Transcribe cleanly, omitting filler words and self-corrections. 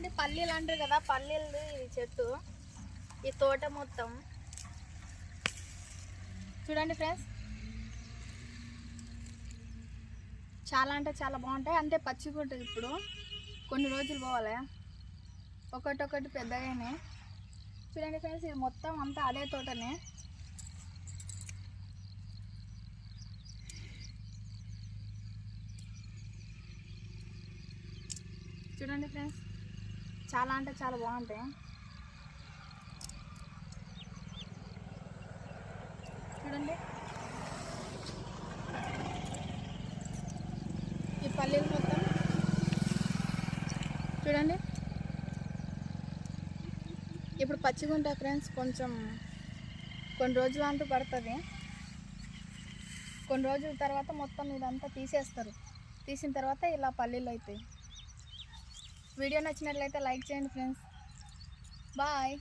చూడండి పల్లీలు అంటారు కదా, పల్లీలు ఇది చెట్టు, ఈ తోట మొత్తం చూడండి ఫ్రెండ్స్. చాలా అంటే చాలా బాగుంటాయి. అంటే పచ్చిగా ఉంటుంది. ఇప్పుడు కొన్ని రోజులు పోవాలి, ఒకటి పెద్దగానే. చూడండి ఫ్రెండ్స్, ఇది మొత్తం అంతా అదే తోటనే. చూడండి ఫ్రెండ్స్, చాలా అంటే చాలా బాగుంటాయి. చూడండి ఈ పల్లీలు మొత్తం చూడండి. ఇప్పుడు పచ్చిగా ఉంటాయి ఫ్రెండ్స్. కొన్ని రోజులు అంటూ పడుతుంది. కొన్ని రోజుల తర్వాత మొత్తం ఇదంతా తీసేస్తారు. తీసిన తర్వాత ఇలా పల్లీలు అవుతాయి. వీడియో నచ్చినట్లయితే లైక్ చేయండి ఫ్రెండ్స్. బాయ్.